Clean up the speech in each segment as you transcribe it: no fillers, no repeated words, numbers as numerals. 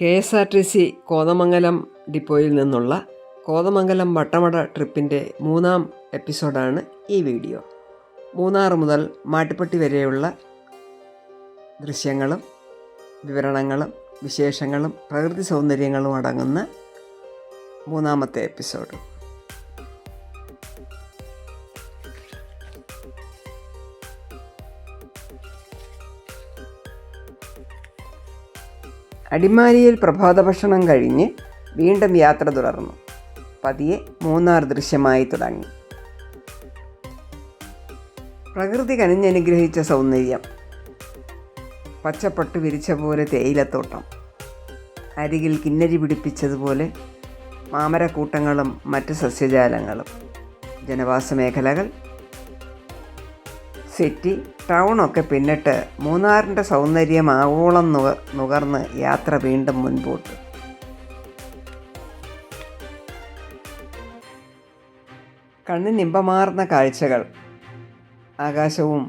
KSRTC Kothamangalam ഡിപ്പോയിൽ നിന്നുള്ള കോതമംഗലം വട്ടവട ട്രിപ്പിൻ്റെ 3-ാം എപ്പിസോഡാണ് ഈ വീഡിയോ. മൂന്നാർ മുതൽ മാട്ടുപ്പെട്ടി വരെയുള്ള ദൃശ്യങ്ങളും വിവരണങ്ങളും വിശേഷങ്ങളും പ്രകൃതി സൗന്ദര്യങ്ങളും അടങ്ങുന്ന 3-ാമത്തെ എപ്പിസോഡ്. അടിമാലിയിൽ പ്രഭാത ഭക്ഷണം കഴിഞ്ഞ് വീണ്ടും യാത്ര തുടർന്നു. പതിയെ മൂന്നാർ ദൃശ്യമായി തുടങ്ങി. പ്രകൃതി കനിഞ്ഞനുഗ്രഹിച്ച സൗന്ദര്യം. പച്ചപ്പട്ട് വിരിച്ച പോലെ തേയിലത്തോട്ടം, അരികിൽ കിന്നരി പിടിപ്പിച്ചതുപോലെ മാമരക്കൂട്ടങ്ങളും മറ്റ് സസ്യജാലങ്ങളും, ജനവാസ മേഖലകൾ, സിറ്റി, ടൗണൊക്കെ പിന്നിട്ട് മൂന്നാറിൻ്റെ സൗന്ദര്യം ആവോളം നുകർന്ന് യാത്ര വീണ്ടും മുൻപോട്ട്. കണ്ണിനിമ്പമാർന്ന കാഴ്ചകൾ. ആകാശവും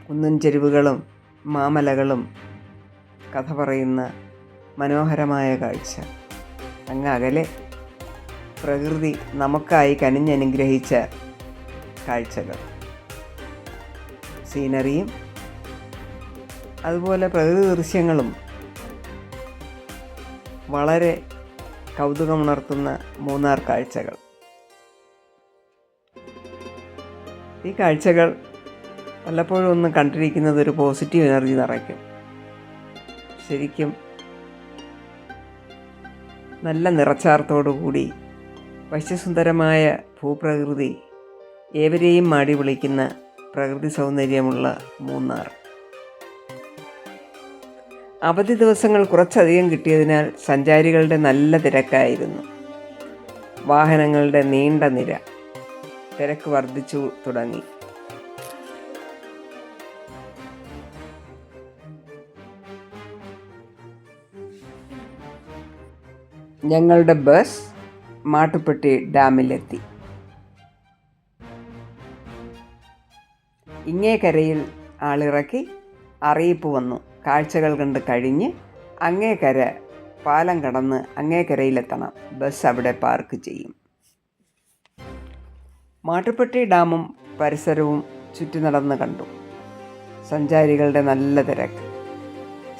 കുന്നിൻ ചെരുവുകളും മാമലകളും കഥ പറയുന്ന മനോഹരമായ കാഴ്ച. അങ്ങ് അകലെ പ്രകൃതി നമുക്കായി കനിഞ്ഞനുഗ്രഹിച്ച കാഴ്ചകൾ, സീനറിയും അതുപോലെ പ്രകൃതി ദൃശ്യങ്ങളും വളരെ കൗതുകമുണർത്തുന്ന മൂന്നാർ കാഴ്ചകൾ. ഈ കാഴ്ചകൾ വല്ലപ്പോഴും ഒന്ന് കണ്ടിരിക്കുന്നത് ഒരു പോസിറ്റീവ് എനർജി നിറയ്ക്കും. ശരിക്കും നല്ല നിറച്ചാർത്തോടുകൂടി വശ്യസുന്ദരമായ ഭൂപ്രകൃതി ഏവരെയും മാടി വിളിക്കുന്ന പ്രകൃതി സൗന്ദര്യമുള്ള മൂന്നാർ. അവധി ദിവസങ്ങൾ കുറച്ചധികം കിട്ടിയതിനാൽ സഞ്ചാരികളുടെ നല്ല തിരക്കായിരുന്നു. വാഹനങ്ങളുടെ നീണ്ട നിര. തിരക്ക് വർദ്ധിച്ചു തുടങ്ങി. ഞങ്ങളുടെ ബസ് മാട്ടുപ്പെട്ടി ഡാമിലെത്തി. ഇങ്ങേക്കരയിൽ ആളിറക്കി അറിയിപ്പ് വന്നു. കാഴ്ചകൾ കണ്ട് കഴിഞ്ഞ് അങ്ങേക്കര പാലം കടന്ന് അങ്ങേക്കരയിലെത്തണം. ബസ് അവിടെ പാർക്ക് ചെയ്യും. മാട്ടുപ്പെട്ടി ഡാമും പരിസരവും ചുറ്റി നടന്ന് കണ്ടു. സഞ്ചാരികളുടെ നല്ല തിരക്ക്.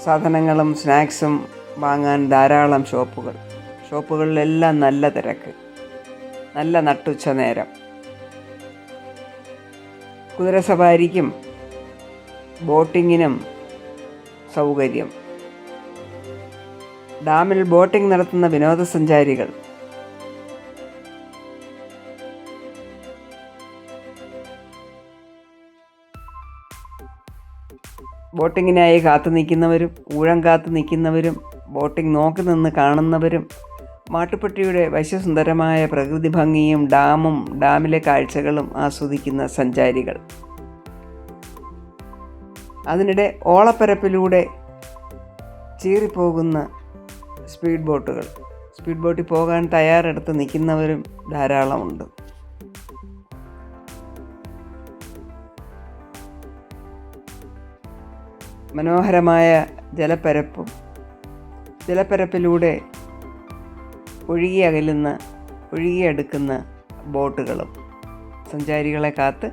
സാധനങ്ങളും സ്നാക്സും വാങ്ങാൻ ധാരാളം ഷോപ്പുകളിലെല്ലാം നല്ല തിരക്ക്. നല്ല നട്ടുച്ച നേരം. കുതിരസവാരിക്കും ബോട്ടിങ്ങിനും സൗകര്യം. ഡാമിൽ ബോട്ടിംഗ് നടത്തുന്ന വിനോദസഞ്ചാരികൾ. ബോട്ടിങ്ങിനായി കാത്തു നിൽക്കുന്നവരും ഊഴം കാത്തു നിൽക്കുന്നവരും ബോട്ടിംഗ് നോക്കി നിന്ന് കാണുന്നവരും മാട്ടുപ്പെട്ടിയുടെ വശ്യസുന്ദരമായ പ്രകൃതി ഭംഗിയും ഡാമും ഡാമിലെ കാഴ്ചകളും ആസ്വദിക്കുന്ന സഞ്ചാരികൾ. അതിനിടെ ഓളപ്പരപ്പിലൂടെ ചീറിപ്പോകുന്ന സ്പീഡ് ബോട്ടിൽ പോകാൻ തയ്യാറെടുത്ത് നിൽക്കുന്നവരും ധാരാളമുണ്ട്. മനോഹരമായ ജലപ്പരപ്പിലൂടെ ഒഴുകിയെടുക്കുന്ന ബോട്ടുകളും സഞ്ചാരികളെ കാത്ത്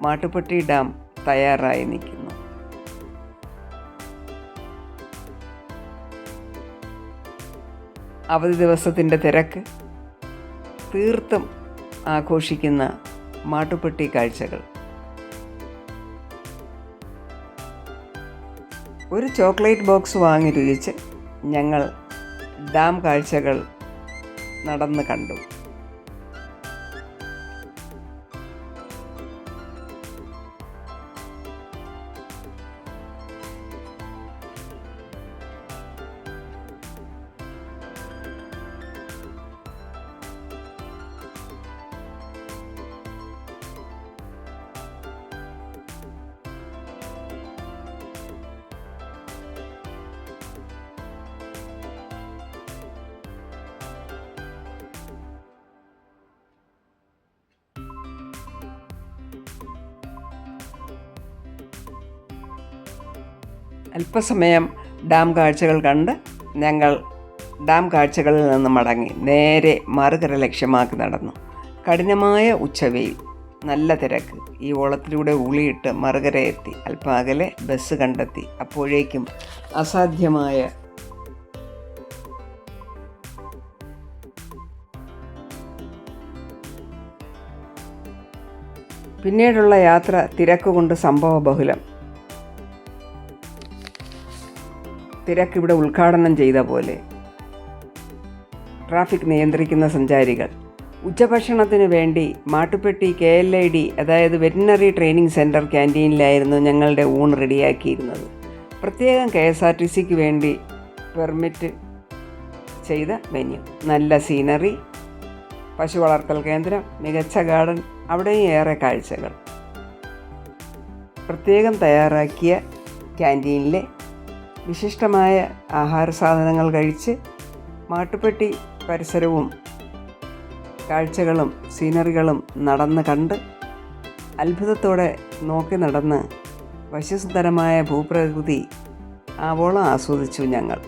മാട്ടുപ്പെട്ടി ഡാം തയ്യാറായി നിൽക്കുന്നു. അവധി ദിവസത്തിൻ്റെ തിരക്ക് തീർത്തും ആഘോഷിക്കുന്ന മാട്ടുപ്പെട്ടി കാഴ്ചകൾ. ഒരു ചോക്ലേറ്റ് ബോക്സ് വാങ്ങി രുചിച്ച് ഞങ്ങൾ ഡാം കാഴ്ചകൾ നടന്ന് കണ്ടു. അല്പസമയം ഡാം കാഴ്ചകൾ കണ്ട് ഞങ്ങൾ ഡാം കാഴ്ചകളിൽ നിന്ന് മടങ്ങി നേരെ മറുകര ലക്ഷ്യമാക്കി നടന്നു. കഠിനമായ ഉച്ചവെയിൽ, നല്ല തിരക്ക്. ഈ ഓളത്തിലൂടെ ഉളിയിട്ട് മറുകര എത്തി. അല്പം അകലെ ബസ് കണ്ടെത്തി. അപ്പോഴേക്കും അസാധ്യമായ പിന്നീടുള്ള യാത്ര തിരക്കുകൊണ്ട് സംഭവബഹുലം. തിരക്കിവിടെ ഉദ്ഘാടനം ചെയ്ത പോലെ. ട്രാഫിക് നിയന്ത്രിക്കുന്ന സഞ്ചാരികൾ. ഉച്ചഭക്ഷണത്തിന് വേണ്ടി മാട്ടുപ്പെട്ടി KLID, അതായത് വെറ്റിനറി ട്രെയിനിങ് സെൻറ്റർ ക്യാൻറ്റീനിലായിരുന്നു ഞങ്ങളുടെ ഊണ് റെഡിയാക്കിയിരുന്നത്. പ്രത്യേകം KSRTCക്ക് വേണ്ടി പെർമിറ്റ് ചെയ്ത മെനു. നല്ല സീനറി, പശു വളർത്തൽ കേന്ദ്രം, മികച്ച ഗാർഡൻ, അവിടെയും ഏറെ കാഴ്ചകൾ. പ്രത്യേകം തയ്യാറാക്കിയ ക്യാൻറ്റീനിലെ വിശിഷ്ടമായ ആഹാര സാധനങ്ങൾ കഴിച്ച് മാട്ടുപ്പെട്ടി പരിസരവും കാഴ്ചകളും സീനറികളും നടന്ന് കണ്ട് അത്ഭുതത്തോടെ നോക്കി നടന്ന് വശ്യസുന്ദരമായ ഭൂപ്രകൃതി ആവോളം ആസ്വദിച്ചു ഞങ്ങൾ.